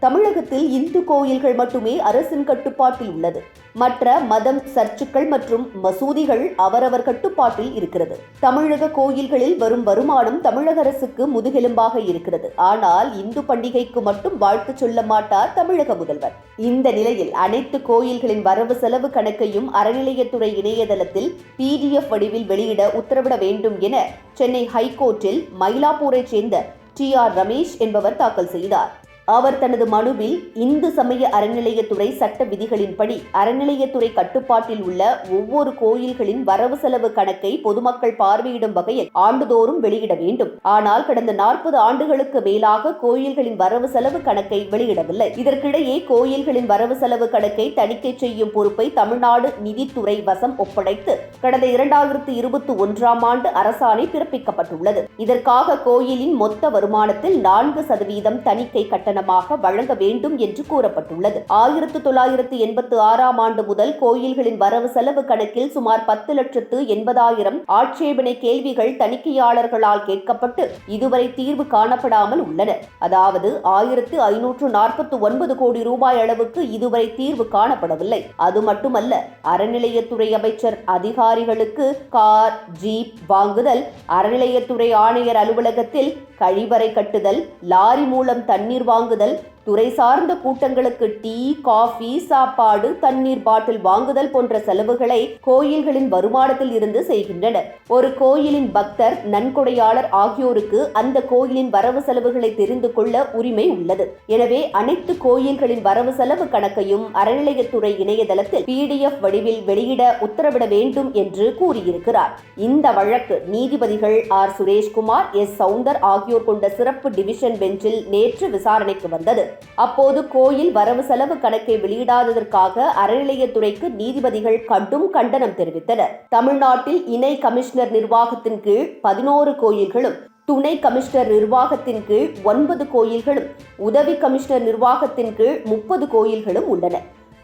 தமிழகத்தில் இந்து கோயில்கள் மட்டுமே அரசின் கட்டுப்பாட்டில் உள்ளது. மற்ற மதம், சர்ச்சுக்கள் மற்றும் மசூதிகள் அவரவர் கட்டுப்பாட்டில் இருக்கிறது. தமிழக கோயில்களில் வரும் வருமானம் தமிழக அரசுக்கு முதுகெலும்பாக இருக்கிறது. ஆனால் இந்து பண்டிகைக்கு மட்டும் வாழ்த்து சொல்ல மாட்டார் தமிழக முதல்வர். இந்த நிலையில் அனைத்து கோயில்களின் வரவு செலவு கணக்கையும் அறநிலையத்துறை இணையதளத்தில் PDF வடிவில் வெளியிட உத்தரவிட வேண்டும் என சென்னை ஹைகோர்ட்டில் மயிலாப்பூரைச் சேர்ந்த TR ரமேஷ் என்பவர் தாக்கல் செய்தார். அவர் தனது மனுவில் இந்து சமய அறநிலையத்துறை சட்ட விதிகளின்படி அறநிலையத்துறை கட்டுப்பாட்டில் உள்ள ஒவ்வொரு கோயில்களின் வரவு செலவு கணக்கை பொதுமக்கள் பார்வையிடும் வகையில் ஆண்டுதோறும் வெளியிட வேண்டும். ஆனால் கடந்த 40 ஆண்டுகளுக்கு மேலாக கோயில்களின் வரவு செலவு கணக்கை வெளியிடவில்லை. இதற்கிடையே கோயில்களின் வரவு செலவு கணக்கை தணிக்கை செய்யும் பொறுப்பை தமிழ்நாடு நிதித்துறை வசம் ஒப்படைத்து கடந்த 2021ஆம் ஆண்டு அரசாணை பிறப்பிக்கப்பட்டுள்ளது. இதற்காக கோயிலின் மொத்த வருமானத்தில் 4% தணிக்கை கட்டணம் வழங்க வேண்டும் என்று கூறப்பட்டுள்ளது. 1986ஆம் ஆண்டு முதல் கோயில்களின் வரவு செலவு கணக்கில் சுமார் 10,80,000 ஆட்சேபனை கேள்விகள் தணிக்கையாளர்களால் கேட்கப்பட்டு இதுவரை தீர்வு காணப்படாமல் உள்ளன. அதாவது 1549 கோடி ரூபாய் அளவுக்கு இதுவரை தீர்வு காணப்படவில்லை. அது மட்டுமல்ல, அறநிலையத்துறை அமைச்சர் அதிகாரிகளுக்கு கார், ஜீப் வாங்குதல், அறநிலையத்துறை ஆணையர் அலுவலகத்தில் கழிவறை கட்டுதல், லாரி மூலம் தண்ணீர் வாங்குதல், துறை சார்ந்த கூட்டங்களுக்கு டீ, காஃபி, சாப்பாடு, தண்ணீர் பாட்டில் வாங்குதல் போன்ற செலவுகளை கோயில்களின் வருமானத்தில் இருந்து செய்கின்றனர். ஒரு கோயிலின் பக்தர், நன்கொடையாளர் ஆகியோருக்கு அந்த கோயிலின் வரவு செலவுகளை தெரிந்து கொள்ள உரிமை உள்ளது. எனவே அனைத்து கோயில்களின் வரவு செலவு கணக்கையும் அறநிலையத்துறை இணையதளத்தில் PDF வடிவில் வெளியிட உத்தரவிட வேண்டும் என்று கூறியிருக்கிறார். இந்த வழக்கு நீதிபதிகள் R. சுரேஷ்குமார், S. சவுந்தர் ஆகியோர் கொண்ட சிறப்பு டிவிஷன் பெஞ்சில் நேற்று விசாரணைக்கு வந்தது. அப்போது கோயில் வரவு செலவு கணக்கை வெளியிடாததற்காக அறநிலையத்துறைக்கு நீதிபதிகள் கடும் கண்டனம் தெரிவித்தனர். தமிழ்நாட்டில் இணை கமிஷனர் நிர்வாகத்தின் கீழ் 11 கோயில்களும், துணை கமிஷனர் நிர்வாகத்தின் கீழ் 9 கோயில்களும், உதவி கமிஷனர் நிர்வாகத்தின் கீழ் 30 கோயில்களும் உள்ளன.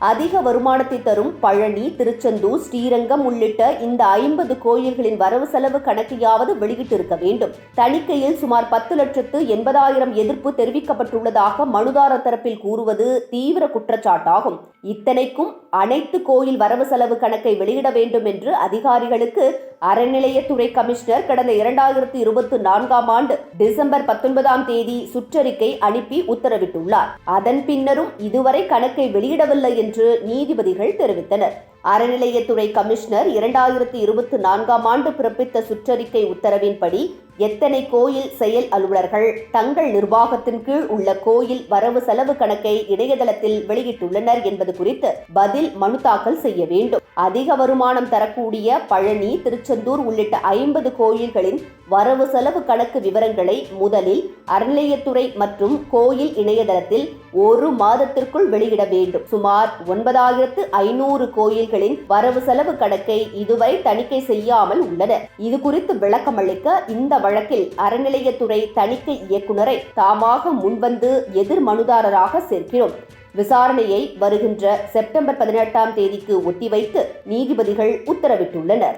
அதிக வருமானத்தை தரும் பழனி, திருச்செந்தூர், ஸ்ரீரங்கம் உள்ளிட்ட இந்த 50 கோயில்களின் வரவு செலவு கணக்கையாவது வெளியிட்டிருக்க வேண்டும். தணிக்கையில் சுமார் 10,80,000 எதிர்ப்பு தெரிவிக்கப்பட்டுள்ளதாக மனுதாரர் தரப்பில் கூறுவது தீவிர குற்றச்சாட்டாகும். இத்தனைக்கும் அனைத்து கோயில் வரவு செலவு கணக்கை வெளியிட வேண்டும் என்று அதிகாரிகளுக்கு அறநிலையத்துறை கமிஷனர் கடந்த 2024ஆம் ஆண்டு டிசம்பர் 19ஆம் தேதி சுற்றறிக்கை அனுப்பி உத்தரவிட்டுள்ளார். அதன் பின்னரும் இதுவரை கணக்கை வெளியிடவில்லை என்று நீதிபதிகள் தெரிவித்தனர். அறநிலையத்துறை கமிஷனர் 2024ஆம் ஆண்டு பிறப்பித்த சுற்றறிக்கை உத்தரவின்படி எத்தனை கோயில் செயல் அலுவலர்கள் தங்கள் நிர்வாகத்தின் கீழ் உள்ள கோயில் வரவு செலவு கணக்கை இணையதளத்தில் வெளியிட்டுள்ளனர் என்பது குறித்து பதில் மனு தாக்கல் செய்ய வேண்டும். அதிக வருமானம் தரக்கூடிய பழனி, திருச்செந்தூர் உள்ளிட்ட 50 கோயில்களின் வரவு செலவு கணக்கு விவரங்களை முதலில் அறநிலையத்துறை மற்றும் கோயில் இணையதளத்தில் 1 மாதத்திற்குள் வெளியிட வேண்டும். சுமார் 9,500 கோயில்களின் வரவு செலவு கணக்கை இதுவரை தணிக்கை செய்யாமல் உள்ளனர். இது குறித்து விளக்கமளிக்க இந்த வழக்கில் அறநிலையத்துறை தணிக்கை இயக்குநரை தாமாக முன்வந்து எதிர் மனுதாரராக சேர்க்கிறோம். விசாரணையை வருகின்ற செப்டம்பர் 18ஆம் தேதிக்கு ஒத்திவைத்து நீதிபதிகள் உத்தரவிட்டுள்ளனர்.